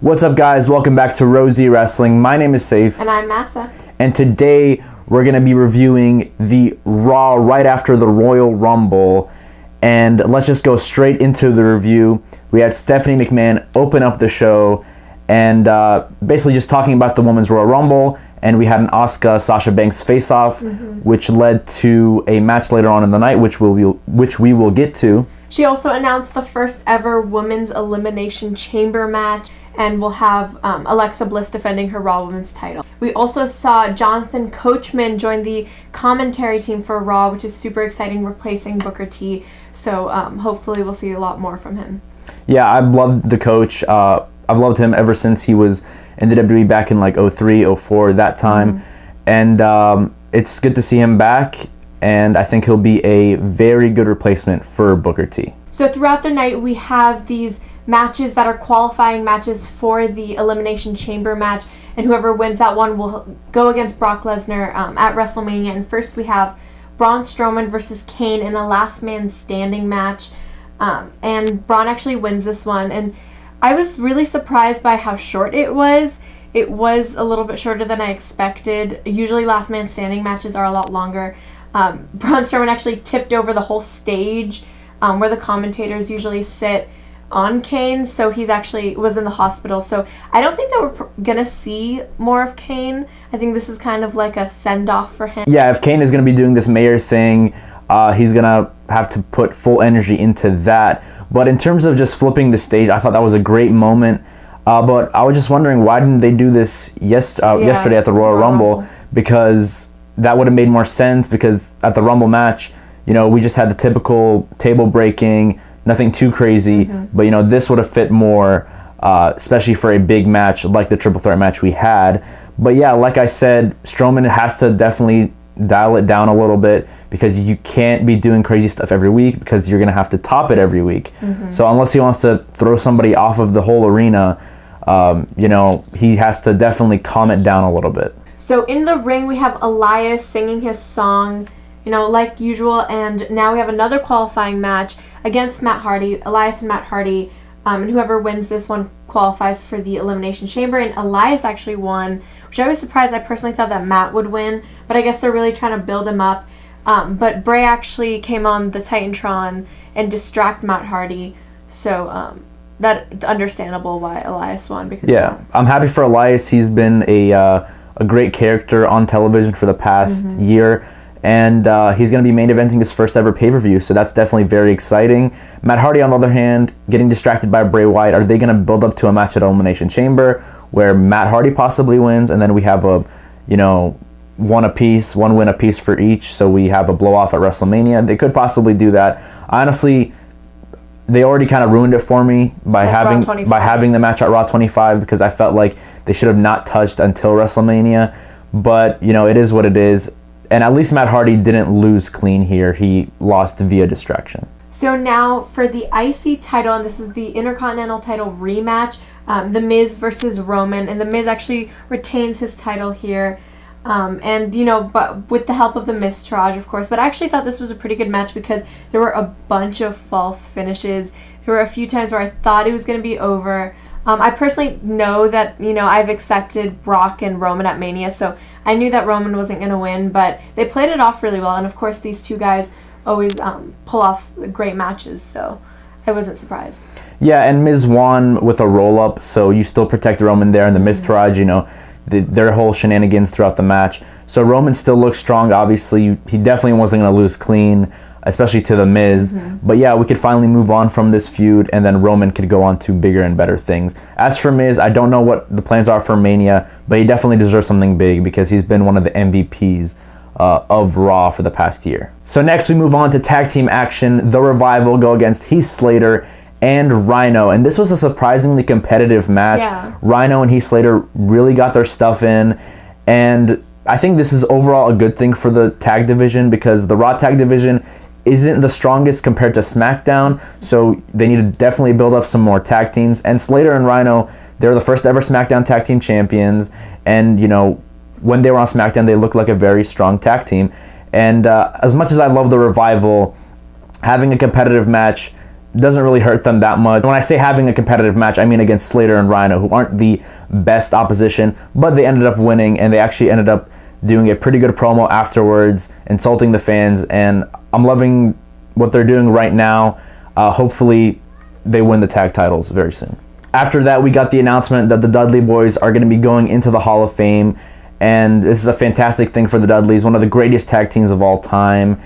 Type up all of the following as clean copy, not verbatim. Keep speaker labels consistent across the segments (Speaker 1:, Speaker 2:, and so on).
Speaker 1: What's up, guys? Welcome back to Rosie Wrestling. My name is Saif.
Speaker 2: And I'm Massa.
Speaker 1: And today we're going to be reviewing the Raw right after the Royal Rumble. And let's just go straight into the review. We had Stephanie McMahon open up the show and basically just talking about the Women's Royal Rumble. And we had an Asuka-Sasha Banks face-off, which led to a match later on in the night, which we will get to.
Speaker 2: She also announced the first ever Women's Elimination Chamber match, and we'll have Alexa Bliss defending her Raw Women's title. We also saw Jonathan Coachman join the commentary team for Raw, which is super exciting, replacing Booker T. So hopefully we'll see a lot more from him.
Speaker 1: Yeah, I've loved the coach. I've loved him ever since he was in the WWE back in like 03, 04, that time. And it's good to see him back, and I think he'll be a very good replacement for Booker T.
Speaker 2: So throughout the night, we have these matches that are qualifying matches for the Elimination Chamber match, and whoever wins that one will go against Brock Lesnar at WrestleMania. And first we have Braun Strowman versus Kane in a last man standing match, and Braun actually wins this one, and I was really surprised by how short it was. It was a little bit shorter than I expected. Usually last man standing matches are a lot longer. Braun Strowman actually tipped over the whole stage where the commentators usually sit on Kane, so he's actually was in the hospital. So I don't think that we're gonna see more of Kane. I think this is kind of like a send-off for him.
Speaker 1: Yeah, if Kane is gonna be doing this mayor thing, he's gonna have to put full energy into that. But in terms of just flipping the stage, I thought that was a great moment. But I was just wondering, why didn't they do this yesterday at the Royal Rumble? Because that would have made more sense, because at the Rumble match, you know, we just had the typical table breaking, nothing too crazy, but you know, this would have fit more, especially for a big match like the triple threat match we had. But yeah, like I said, Strowman has to definitely dial it down a little bit, because you can't be doing crazy stuff every week, because you're gonna have to top it every week. So unless he wants to throw somebody off of the whole arena, you know, he has to definitely calm it down a little bit.
Speaker 2: So in the ring, we have Elias singing his song, you know, like usual, and now we have another qualifying match against Matt Hardy, Elias and Matt Hardy, and whoever wins this one qualifies for the Elimination Chamber, and Elias actually won, which I was surprised. I personally thought that Matt would win, but I guess they're really trying to build him up. But Bray actually came on the Titantron and distract Matt Hardy, so that's understandable why Elias won. Because
Speaker 1: I'm happy for Elias. He's been a great character on television for the past year, and he's going to be main eventing his first ever pay-per-view, so that's definitely very exciting. Matt Hardy, on the other hand, getting distracted by Bray Wyatt. Are they going to build up to a match at Elimination Chamber where Matt Hardy possibly wins, and then we have a, you know, one win apiece for each, so we have a blow-off at WrestleMania? They could possibly do that. Honestly, they already kind of ruined it for me by having the match at Raw 25, because I felt like they should have not touched until WrestleMania. But, you know, it is what it is. And at least Matt Hardy didn't lose clean here. He lost via distraction.
Speaker 2: So now for the IC title, and this is the Intercontinental title rematch, The Miz versus Roman, and The Miz actually retains his title here. And, you know, but with the help of the Mistrage, of course. But I actually thought this was a pretty good match, because there were a bunch of false finishes. There were a few times where I thought it was going to be over. I personally know that, you know, I've accepted Brock and Roman at Mania, so I knew that Roman wasn't going to win, but they played it off really well. And, of course, these two guys always pull off great matches, so I wasn't surprised. Yeah,
Speaker 1: and Miz won with a roll-up, so you still protect Roman there, and the Mistrage, you know, their whole shenanigans throughout the match. So Roman still looks strong. Obviously, he definitely wasn't going to lose clean, especially to the Miz. But yeah, we could finally move on from this feud, and then Roman could go on to bigger and better things. As for Miz, I don't know what the plans are for Mania, but he definitely deserves something big, because he's been one of the MVPs of Raw for the past year. So next we move on to tag team action. The Revival go against Heath Slater and Rhino, and this was a surprisingly competitive match. Rhino and Heath Slater really got their stuff in, and I think this is overall a good thing for the tag division, because the Raw tag division isn't the strongest compared to SmackDown, so they need to definitely build up some more tag teams. And Slater and Rhino, they're the first ever SmackDown tag team champions, and you know, when they were on SmackDown, they looked like a very strong tag team. And as much as I love the Revival, having a competitive match doesn't really hurt them that much. When I say having a competitive match, I mean against Slater and Rhino, who aren't the best opposition, but they ended up winning, and they actually ended up doing a pretty good promo afterwards, insulting the fans, and I'm loving what they're doing right now. Hopefully they win the tag titles very soon. After that, we got the announcement that the Dudley Boys are going to be going into the Hall of Fame, and this is a fantastic thing for the Dudleys, one of the greatest tag teams of all time.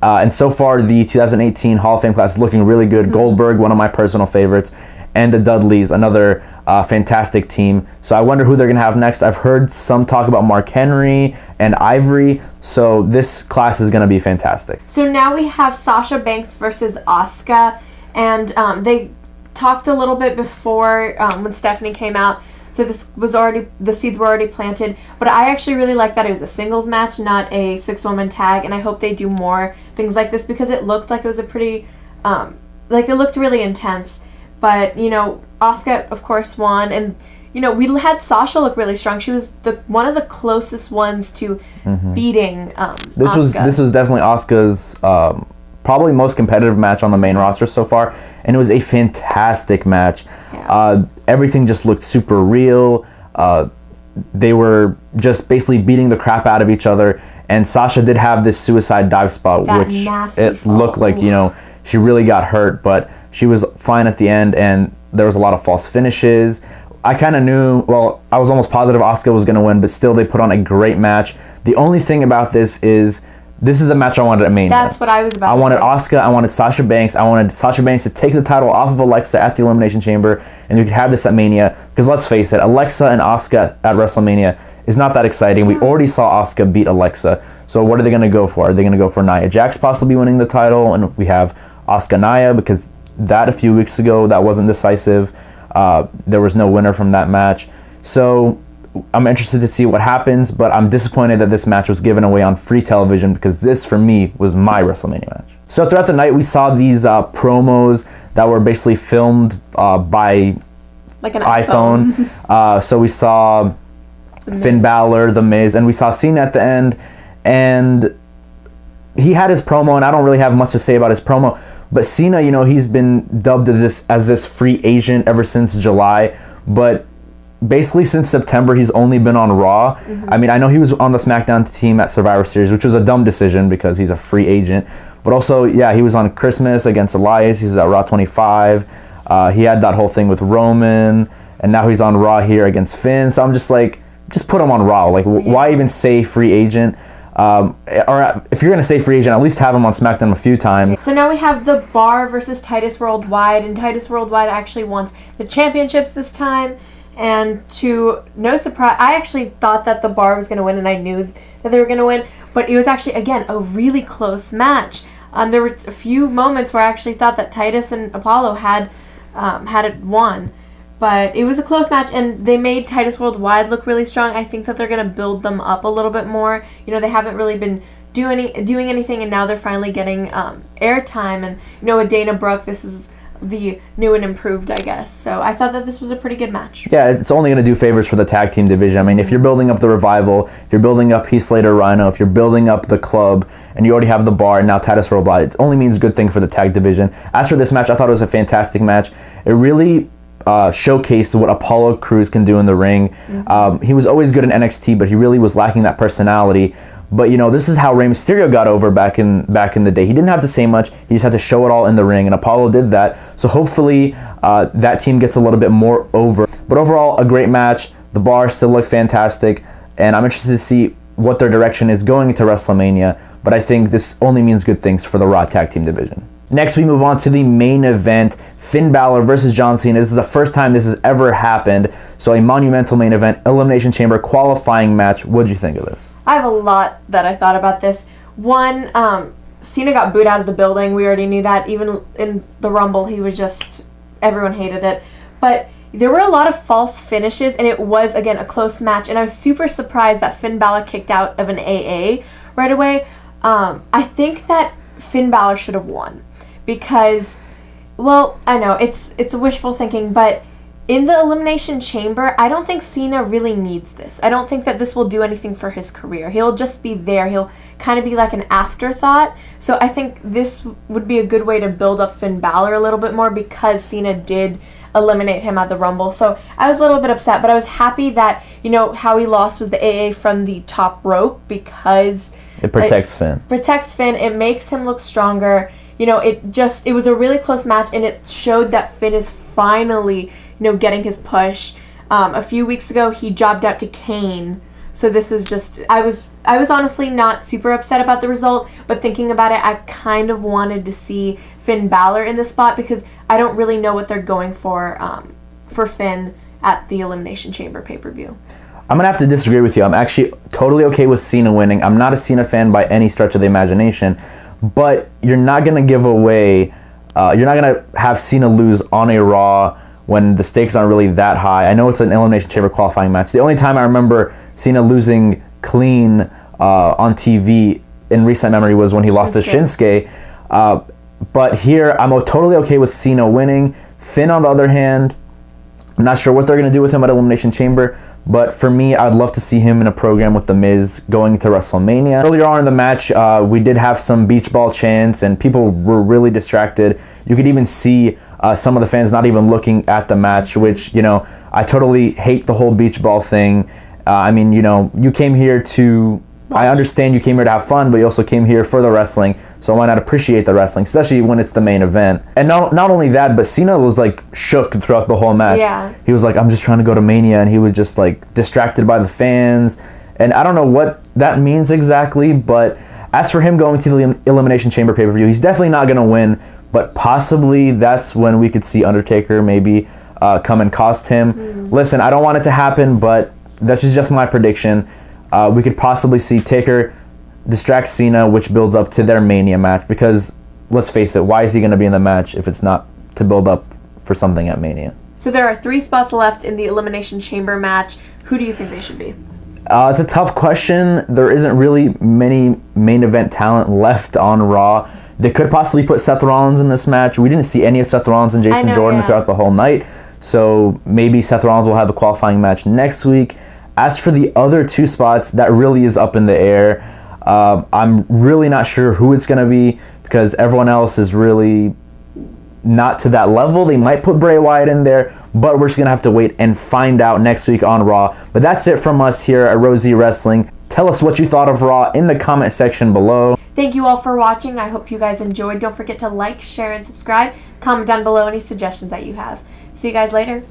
Speaker 1: And so far, the 2018 Hall of Fame class is looking really good. Goldberg, one of my personal favorites, and the Dudleys, another fantastic team. So I wonder who they're going to have next. I've heard some talk about Mark Henry and Ivory, so this class is going to be fantastic.
Speaker 2: So now we have Sasha Banks versus Asuka, and they talked a little bit before when Stephanie came out. So this was already, the seeds were already planted, but I actually really like that it was a singles match, not a 6-woman tag, and I hope they do more things like this because it looked like it was a pretty, it looked really intense. But, Asuka, of course, won, and, we had Sasha look really strong. She was one of the closest ones to beating
Speaker 1: This
Speaker 2: Asuka.
Speaker 1: was definitely Asuka's probably most competitive match on the main roster so far, and it was a fantastic match.
Speaker 2: Yeah.
Speaker 1: Everything just looked super real. They were just basically beating the crap out of each other, and Sasha did have this suicide dive spot,
Speaker 2: that
Speaker 1: which
Speaker 2: nasty fall.
Speaker 1: looked like, she really got hurt, but she was fine at the end, and there was a lot of false finishes. I kind of knew, I was almost positive Asuka was going to win, but still they put on a great match. The only thing about this is a match I wanted at Mania.
Speaker 2: That's what I was about
Speaker 1: I
Speaker 2: to
Speaker 1: wanted
Speaker 2: say.
Speaker 1: Asuka, I wanted Sasha Banks, I wanted Sasha Banks to take the title off of Alexa at the Elimination Chamber, and we could have this at Mania, because let's face it, Alexa and Asuka at WrestleMania is not that exciting. We already saw Asuka beat Alexa, so what are they going to go for? Are they going to go for Nia Jax possibly winning the title, and we have Asuka Nia, because that a few weeks ago, that wasn't decisive. There was no winner from that match. So I'm interested to see what happens, but I'm disappointed that this match was given away on free television because this, for me, was my WrestleMania match. So throughout the night, we saw these promos that were basically filmed by
Speaker 2: like an iPhone.
Speaker 1: So we saw Finn Balor, The Miz, and we saw Cena at the end, and he had his promo, and I don't really have much to say about his promo, but Cena, he's been dubbed as this free agent ever since July, but basically since September, he's only been on Raw. I mean, I know he was on the SmackDown team at Survivor Series, which was a dumb decision because he's a free agent, but also, he was on Christmas against Elias, he was at Raw 25, he had that whole thing with Roman, and now he's on Raw here against Finn, so I'm just like, just put him on Raw. Why even say free agent? Or if you're going to say free agent, at least have him on SmackDown a few times.
Speaker 2: So now we have the Bar versus Titus Worldwide, and Titus Worldwide actually wants the championships this time. And to no surprise, I actually thought that the Bar was going to win, and I knew that they were going to win. But it was actually, again, a really close match. There were a few moments where I actually thought that Titus and Apollo had it won. But it was a close match, and they made Titus Worldwide look really strong. I think that they're going to build them up a little bit more. They haven't really been doing anything, and now they're finally getting airtime. And, with Dana Brooke, this is the new and improved, I guess. So I thought that this was a pretty good match. Yeah,
Speaker 1: it's only going to do favors for the tag team division. I mean, if you're building up the Revival, if you're building up Heath Slater Rhino, if you're building up the Club, and you already have the Bar, and now Titus Worldwide, it only means good thing for the tag division. As for this match, I thought it was a fantastic match. It really showcased what Apollo Crews can do in the ring. He was always good in NXT, but he really was lacking that personality. But this is how Rey Mysterio got over back in the day. He didn't have to say much. He just had to show it all in the ring, and Apollo did that. So hopefully that team gets a little bit more over. But overall, a great match. The Bar still look fantastic, and I'm interested to see what their direction is going into WrestleMania. But I think this only means good things for the Raw Tag Team division. Next, we move on to the main event, Finn Balor versus John Cena. This is the first time this has ever happened, so a monumental main event, Elimination Chamber qualifying match. What did you think of this?
Speaker 2: I have a lot that I thought about this. One, Cena got booed out of the building. We already knew that. Even in the Rumble, everyone hated it. But there were a lot of false finishes, and it was, again, a close match. And I was super surprised that Finn Balor kicked out of an AA right away. I think that Finn Balor should have won. Because, I know, it's wishful thinking, but in the Elimination Chamber, I don't think Cena really needs this. I don't think that this will do anything for his career. He'll just be there. He'll kind of be like an afterthought. So I think this would be a good way to build up Finn Balor a little bit more because Cena did eliminate him at the Rumble. So I was a little bit upset, but I was happy that, how he lost was the AA from the top rope because
Speaker 1: it protects Finn.
Speaker 2: Protects Finn. It makes him look stronger. It was a really close match, and it showed that Finn is finally, getting his push. A few weeks ago, he jobbed out to Kane. So this is just, I was honestly not super upset about the result, but thinking about it, I kind of wanted to see Finn Balor in this spot because I don't really know what they're going for Finn at the Elimination Chamber pay-per-view.
Speaker 1: I'm going to have to disagree with you. I'm actually totally okay with Cena winning. I'm not a Cena fan by any stretch of the imagination, but you're not going to give away, you're not going to have Cena lose on a Raw when the stakes aren't really that high. I know it's an Elimination Chamber qualifying match. The only time I remember Cena losing clean on TV in recent memory was when he lost to Shinsuke. But here, I'm totally okay with Cena winning. Finn, on the other hand, I'm not sure what they're going to do with him at Elimination Chamber, but for me, I'd love to see him in a program with The Miz going to WrestleMania. Earlier on in the match, we did have some beach ball chants, and people were really distracted. You could even see some of the fans not even looking at the match, which, I totally hate the whole beach ball thing. You came here to... I understand you came here to have fun, but you also came here for the wrestling, so why not appreciate the wrestling, especially when it's the main event. And not only that, but Cena was shook throughout the whole match.
Speaker 2: Yeah.
Speaker 1: He was like, I'm just trying to go to Mania, and he was just distracted by the fans. And I don't know what that means exactly, but as for him going to the Elimination Chamber pay-per-view, he's definitely not going to win, but possibly that's when we could see Undertaker maybe come and cost him. Listen, I don't want it to happen, but that's just my prediction. We could possibly see Taker distract Cena, which builds up to their Mania match, because let's face it, why is he going to be in the match if it's not to build up for something at Mania?
Speaker 2: So there are 3 spots left in the Elimination Chamber match. Who do you think they should be?
Speaker 1: It's a tough question. There isn't really many main event talent left on Raw. They could possibly put Seth Rollins in this match. We didn't see any of Seth Rollins and Jason Jordan throughout the whole night, so maybe Seth Rollins will have a qualifying match next week. As for the other 2 spots, that really is up in the air. I'm really not sure who it's going to be because everyone else is really not to that level. They might put Bray Wyatt in there, but we're just going to have to wait and find out next week on Raw. But that's it from us here at Rosie Wrestling. Tell us what you thought of Raw in the comment section below.
Speaker 2: Thank you all for watching. I hope you guys enjoyed. Don't forget to like, share, and subscribe. Comment down below any suggestions that you have. See you guys later.